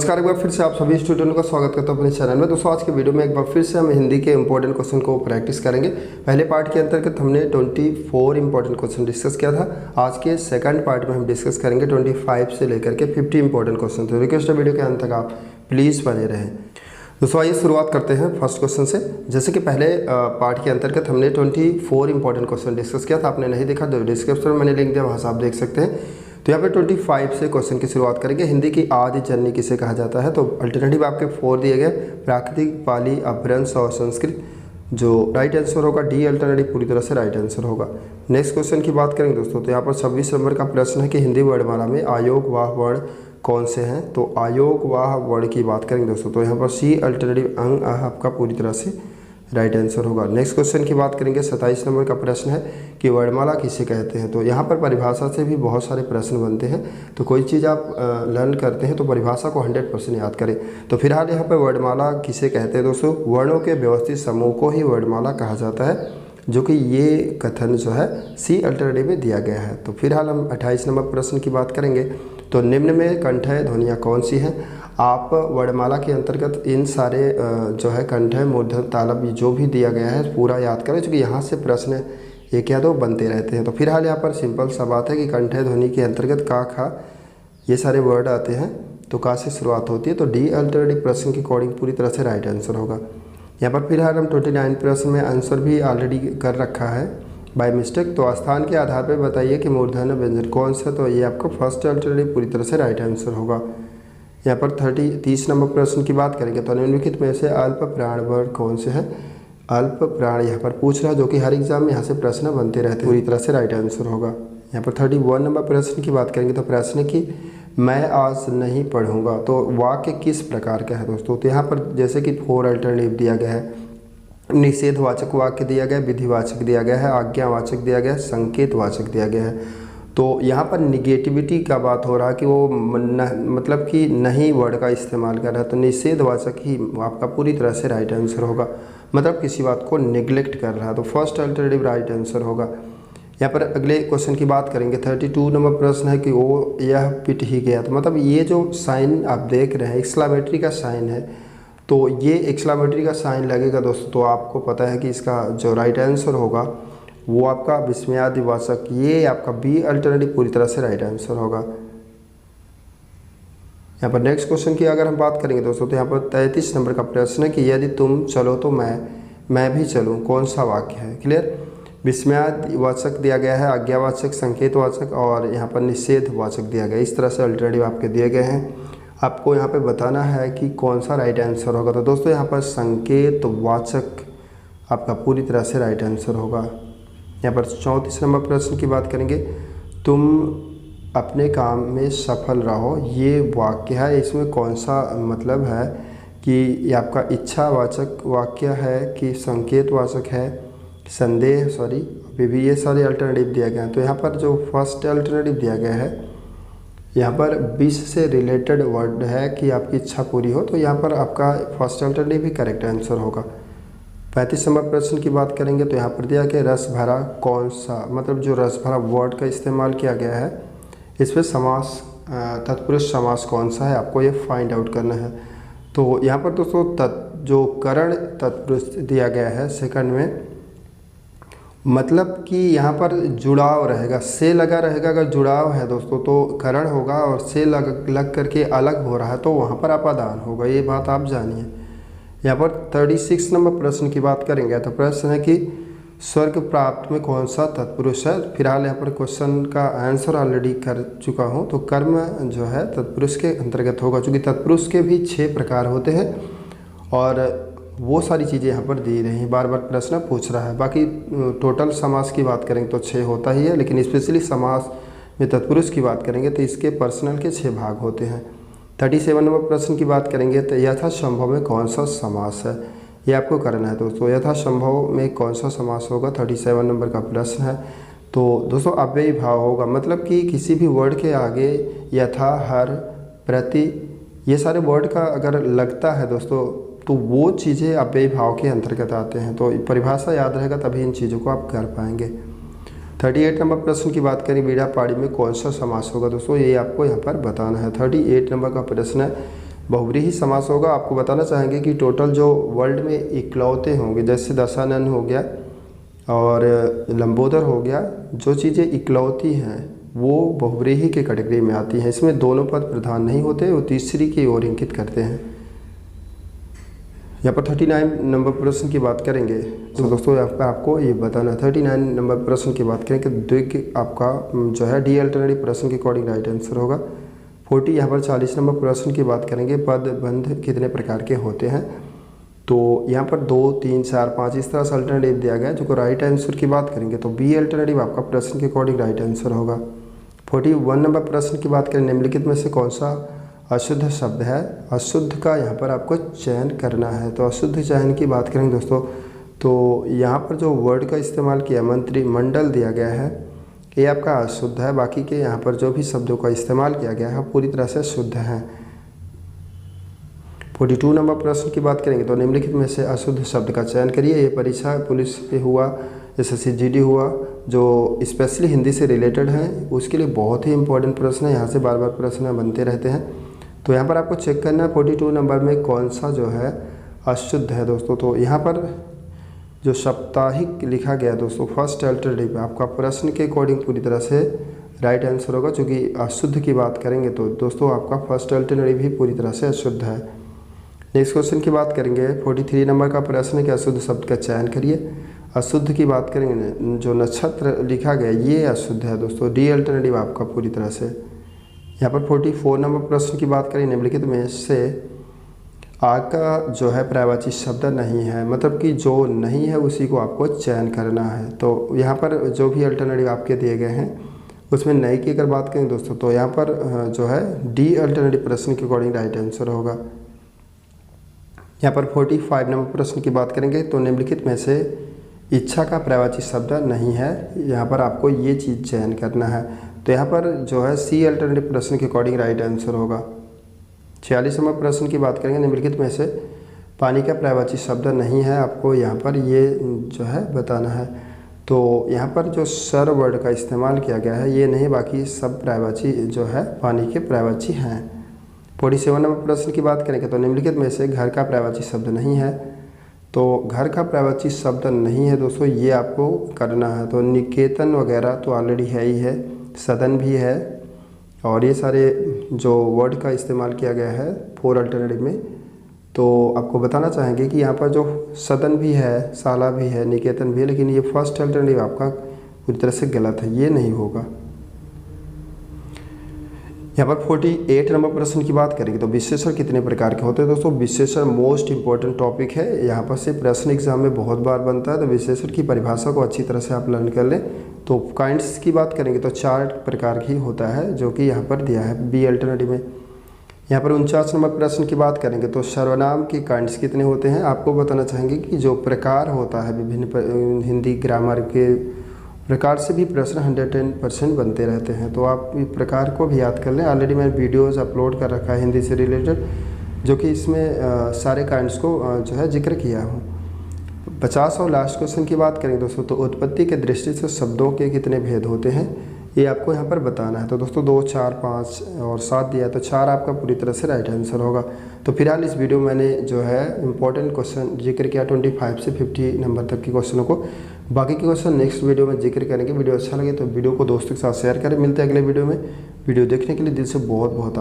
नमस्कार, एक बार फिर से आप सभी स्टूडेंटों का स्वागत करता हूं अपने चैनल में। दोस्तों आज के वीडियो में एक बार फिर से हम हिंदी के इंपॉर्टेंट क्वेश्चन को प्रैक्टिस करेंगे। पहले पार्ट के अंतर्गत हमने 24 इंपॉर्टेंट क्वेश्चन डिस्कस किया था। आज के सेकंड पार्ट में हम डिस्कस करेंगे 25 से लेकर के 50 इंपॉर्टेंट क्वेश्चन। तो रिक्वेस्ट है वीडियो के अंत तक आप प्लीज़ बने रहें। दोस्तों आइए शुरुआत करते हैं फर्स्ट क्वेश्चन से। जैसे कि पहले पार्ट के अंतर्गत हमने 24 इंपॉर्टेंट क्वेश्चन डिस्कस किया था। आपने नहीं देखा तो डिस्क्रिप्शन में मैंने लिंक दिया, वहाँ से आप देख सकते हैं। तो यहाँ पे 25 से क्वेश्चन की शुरुआत करेंगे। हिंदी की आदि जननी किसे कहा जाता है? तो अल्टरनेटिव आपके 4 दिए गए, प्राकृतिक, पाली, अपभ्रंश और संस्कृत। जो राइट आंसर होगा डी अल्टरनेटिव पूरी तरह से राइट आंसर होगा। नेक्स्ट क्वेश्चन की बात करेंगे दोस्तों, तो यहाँ पर 26 नंबर का प्रश्न है कि हिंदी वर्णमाला में आयोगवाह वर्ण कौन से हैं? तो आयोगवाह वर्ण की बात करेंगे दोस्तों, तो यहाँ पर सी अल्टरनेटिव अंग आपका पूरी तरह से राइट आंसर होगा। नेक्स्ट क्वेश्चन की बात करेंगे, 27 नंबर का प्रश्न है कि वर्णमाला किसे कहते हैं? तो यहाँ पर परिभाषा से भी बहुत सारे प्रश्न बनते हैं। तो कोई चीज़ आप लर्न करते हैं तो परिभाषा को 100% याद करें। तो फिलहाल यहाँ पर वर्णमाला किसे कहते हैं दोस्तों? वर्णों के व्यवस्थित समूह को ही वर्णमाला कहा जाता है, जो कि ये कथन जो है सी अल्टरनेटिव में दिया गया है। तो फिलहाल हम 28 नंबर प्रश्न की बात करेंगे। तो निम्न में कंठय ध्वनियाँ कौन सी हैं? आप वर्णमाला के अंतर्गत इन सारे जो है कंठय, मूर्धन्य, तालव्य जो भी दिया गया है पूरा याद करें, क्योंकि यहाँ से प्रश्न एक या दो बनते रहते हैं। तो फिलहाल यहाँ पर सिंपल सा बात है कि कंठय ध्वनि के अंतर्गत का, खा ये सारे वर्ड आते हैं। तो का से शुरुआत होती है। तो डी अल्टरनेटिव प्रश्न के अकॉर्डिंग पूरी तरह से राइट आंसर होगा। यहाँ पर फिलहाल हम 29 प्रश्न में आंसर भी ऑलरेडी कर रखा है बाय मिस्टेक। तो स्थान के आधार पर बताइए कि मूर्धन्य व्यंजन कौन सा? तो ये आपका फर्स्ट अल्टरनेटिव पूरी तरह से राइट आंसर होगा। यहाँ पर 30 नंबर प्रश्न की बात करेंगे तो निम्नलिखित में से अल्प प्राण वर्ण कौन से हैं? अल्प प्राण यहाँ पर पूछ रहा है, जो कि हर एग्जाम में यहाँ से प्रश्न बनते रहते हैं। पूरी तरह से राइट आंसर होगा। यहाँ पर 31 नंबर प्रश्न की बात करेंगे तो प्रश्न की मैं आज नहीं पढ़ूंगा, तो वाक्य किस प्रकार का है दोस्तों? तो यहाँ पर जैसे कि 4 अल्टरनेटिव दिया गया है। निषेधवाचक वाक्य दिया गया है, विधिवाचक दिया गया है, आज्ञावाचक दिया गया है, संकेतवाचक दिया गया है। तो यहाँ पर निगेटिविटी का बात हो रहा है कि वो मतलब कि नहीं वर्ड का इस्तेमाल कर रहा है। तो निषेधवाचक ही आपका पूरी तरह से राइट आंसर होगा, मतलब किसी बात को निगलेक्ट कर रहा है। तो फर्स्ट अल्टरनेटिव राइट आंसर होगा। यहाँ पर अगले क्वेश्चन की बात करेंगे। 32 नंबर प्रश्न है कि वो यह पिट ही गया। तो मतलब ये जो साइन आप देख रहे हैं एक्सक्लेमेटरी का साइन है, तो ये एक्सक्लेमेटरी का साइन लगेगा दोस्तों। तो आपको पता है कि इसका जो राइट आंसर होगा वो आपका विस्मयादिवाचक, ये आपका बी अल्टरनेटिव पूरी तरह से राइट आंसर होगा। यहाँ पर नेक्स्ट क्वेश्चन की अगर हम बात करेंगे दोस्तों, तो यहाँ पर 33 नंबर का प्रश्न है कि यदि तुम चलो तो मैं भी चलूँ, कौन सा वाक्य है? क्लियर। विस्मयादिवाचक दिया गया है, आज्ञावाचक, संकेतवाचक और यहाँ पर निषेधवाचक दिया गया है। इस तरह से अल्टरनेटिव आपके दिए गए हैं। आपको यहाँ पे बताना है कि कौन सा राइट आंसर होगा। तो दोस्तों यहाँ पर संकेतवाचक आपका पूरी तरह से राइट आंसर होगा। यहाँ पर 34 नंबर प्रश्न की बात करेंगे। तुम अपने काम में सफल रहो, ये वाक्य है, इसमें कौन सा मतलब है कि ये आपका इच्छावाचक वाक्य है कि संकेतवाचक है, संदेह, सॉरी अभी भी ये सारे अल्टरनेटिव दिया गया है। तो यहाँ पर जो फर्स्ट अल्टरनेटिव दिया गया है, यहाँ पर 20 से रिलेटेड वर्ड है कि आपकी इच्छा पूरी हो, तो यहाँ पर आपका फर्स्ट अल्टरनेटिव ही करेक्ट आंसर होगा। 35 नंबर प्रश्न की बात करेंगे तो यहाँ पर दिया कि रस भरा कौन सा, मतलब जो रस भरा वर्ड का इस्तेमाल किया गया है, इस पर समास तत्पुरुष समास कौन सा है, आपको ये फाइंड आउट करना है। तो यहाँ पर दोस्तों जो करण तत्पुरुष दिया गया है सेकंड में, मतलब कि यहाँ पर जुड़ाव रहेगा, से लगा रहेगा। अगर जुड़ाव है दोस्तों तो करण होगा, और से लग करके अलग हो रहा है तो वहाँ पर अपादान होगा। ये बात आप जानिए। यहाँ पर 36 नंबर प्रश्न की बात करेंगे तो प्रश्न है कि स्वर्ग प्राप्त में कौन सा तत्पुरुष है? फिलहाल यहाँ पर क्वेश्चन का आंसर ऑलरेडी कर चुका हूँ। तो कर्म जो है तत्पुरुष के अंतर्गत होगा, चूँकि तत्पुरुष के भी 6 प्रकार होते हैं और वो सारी चीज़ें यहाँ पर दी रही हैं। बार बार प्रश्न पूछ रहा है। बाकी टोटल समास की बात करेंगे तो 6 होता ही है, लेकिन स्पेशली समास में तत्पुरुष की बात करेंगे तो इसके पर्सनल के 6 भाग होते हैं। 37 नंबर प्रश्न की बात करेंगे तो यथासंभव में कौन सा समास है, ये आपको करना है दोस्तों। यथासंभव में कौन सा समास होगा? 37 नंबर का प्रश्न है। तो दोस्तों अव्ययी भाव होगा, मतलब कि किसी भी वर्ड के आगे यथा, हर, प्रति ये सारे वर्ड का अगर लगता है दोस्तों तो वो चीज़ें अव्ययी भाव के अंतर्गत आते हैं। तो परिभाषा याद रहेगा तभी इन चीज़ों को आप कर पाएंगे। 38 नंबर प्रश्न की बात करें, बीड़ा पाड़ी में कौन सा समास होगा दोस्तों, ये आपको यहाँ पर बताना है। 38 नंबर का प्रश्न है, बहुव्रीहि समास होगा। आपको बताना चाहेंगे कि टोटल जो वर्ल्ड में इकलौते होंगे, जैसे दशानन हो गया और लंबोदर हो गया, जो चीज़ें इकलौती हैं वो बहुव्रीहि के कैटेगरी में आती हैं। इसमें दोनों पद प्रधान नहीं होते, वो तीसरी की ओर इंगित करते हैं। यहाँ पर 39 नंबर प्रश्न की बात करेंगे तो दोस्तों यहाँ पर आपको ये बताना 39 नंबर प्रश्न की बात करें कि द्विग आपका जो है डी अल्टरनेटिव प्रश्न के अकॉर्डिंग राइट आंसर होगा। 40 यहाँ पर 40 नंबर प्रश्न की बात करेंगे, पद बंध कितने प्रकार के होते हैं। तो यहाँ पर 2, 3, 4, 5 इस तरह से अल्टरनेटिव दिया गया है। जो को राइट आंसर की बात करेंगे तो बी अल्टरनेटिव आपका प्रश्न के अकॉर्डिंग राइट आंसर होगा। 41 नंबर प्रश्न की बात करें, निम्नलिखित में से कौन सा अशुद्ध शब्द है। अशुद्ध का यहाँ पर आपको चयन करना है। तो अशुद्ध चयन की बात करेंगे दोस्तों, तो यहाँ पर जो वर्ड का इस्तेमाल किया मंत्रिमंडल दिया गया है, ये आपका अशुद्ध है। बाकी के यहाँ पर जो भी शब्दों का इस्तेमाल किया गया है पूरी तरह से शुद्ध है। 42 नंबर प्रश्न की बात करेंगे तो निम्नलिखित में से अशुद्ध शब्द का चयन करिए। ये परीक्षा पुलिस पे हुआ, SSC GD हुआ, जो स्पेशली हिंदी से रिलेटेड है, उसके लिए बहुत ही इंपॉर्टेंट प्रश्न है। यहाँ से बार बार प्रश्न बनते रहते हैं। तो यहाँ पर आपको चेक करना है 42 नंबर में कौन सा जो है अशुद्ध है दोस्तों। तो यहाँ पर जो साप्ताहिक लिखा गया दोस्तों, फर्स्ट अल्टरनेटिव आपका प्रश्न के अकॉर्डिंग पूरी तरह से राइट आंसर होगा। चूँकि अशुद्ध की बात करेंगे तो दोस्तों आपका फर्स्ट अल्टरनेटिव भी पूरी तरह से अशुद्ध है। नेक्स्ट क्वेश्चन की बात करेंगे, 43 नंबर का प्रश्न है कि अशुद्ध शब्द का चयन करिए। अशुद्ध की बात करेंगे, जो नक्षत्र लिखा गया ये अशुद्ध है दोस्तों, डी अल्टरनेटिव आपका पूरी तरह से। यहाँ पर 44 नंबर प्रश्न की बात करें, निम्नलिखित में से आ का जो है पर्यायवाची शब्द नहीं है, मतलब कि जो नहीं है उसी को आपको चयन करना है। तो यहाँ पर जो भी अल्टरनेटिव आपके दिए गए हैं उसमें नहीं की अगर बात करें दोस्तों, तो यहाँ पर जो है डी अल्टरनेटिव प्रश्न के अकॉर्डिंग राइट आंसर होगा। यहाँ पर 45 नंबर प्रश्न की बात करेंगे तो निम्नलिखित में से इच्छा का पर्यायवाची शब्द नहीं है, यहाँ पर आपको ये चीज़ चयन करना है। तो यहाँ पर जो है सी अल्टरनेटिव प्रश्न के अकॉर्डिंग राइट आंसर होगा। 46 नंबर प्रश्न की बात करेंगे, निम्नलिखित में से पानी का पर्यायवाची शब्द नहीं है, आपको यहाँ पर ये जो है बताना है। तो यहाँ पर जो सर वर्ड का इस्तेमाल किया गया है ये नहीं, बाकी सब पर्यायवाची जो है पानी के पर्यायवाची हैं। 47 नंबर प्रश्न की बात करेंगे तो निम्नलिखित में से घर का पर्यायवाची शब्द नहीं है। तो घर का पर्यायवाची शब्द नहीं है दोस्तों, ये आपको करना है। तो निकेतन वगैरह तो ऑलरेडी है ही है, सदन भी है, और ये सारे जो वर्ड का इस्तेमाल किया गया है 4 अल्टरनेटिव में। तो आपको बताना चाहेंगे कि यहाँ पर जो सदन भी है, शाला भी है, निकेतन भी है, लेकिन ये फर्स्ट अल्टरनेटिव आपका पूरी तरह से गलत है, ये नहीं होगा। यहाँ पर 48 नंबर प्रश्न की बात करेंगे तो विशेषण कितने प्रकार के होते हैं दोस्तों। विशेषण मोस्ट इंपॉर्टेंट टॉपिक है, यहाँ पर से प्रश्न एग्जाम में बहुत बार बनता है। तो विशेषण की परिभाषा को अच्छी तरह से आप लर्न कर लें। तो काइंड्स की बात करेंगे तो 4 प्रकार की होता है, जो कि यहाँ पर दिया है बी अल्टरनेटिव में। यहाँ पर 49 नंबर प्रश्न की बात करेंगे तो सर्वनाम के काइंड्स कितने होते हैं। आपको बताना चाहेंगे कि जो प्रकार होता है विभिन्न हिंदी ग्रामर के प्रकार से भी प्रश्न 110% बनते रहते हैं। तो आप प्रकार को भी याद कर लें। ऑलरेडी मैंने वीडियोस अपलोड कर रखा है हिंदी से रिलेटेड, जो कि इसमें सारे काइंड्स को जो है जिक्र किया हूँ। 50 और लास्ट क्वेश्चन की बात करेंगे दोस्तों, तो उत्पत्ति के दृष्टि से शब्दों के कितने भेद होते हैं ये आपको यहाँ पर बताना है। तो दोस्तों 2, 4, 5 और 7 दिया है, तो 4 आपका पूरी तरह से राइट आंसर होगा। तो फिलहाल इस वीडियो में मैंने जो है इंपॉर्टेंट क्वेश्चन जिक्र किया 25 से 50 नंबर तक के क्वेश्चनों को। बाकी के क्वेश्चन नेक्स्ट वीडियो में जिक्र करेंगे। वीडियो अच्छा लगे तो वीडियो को दोस्तों के साथ शेयर करें। मिलते हैं अगले वीडियो में। वीडियो देखने के लिए दिल से बहुत बहुत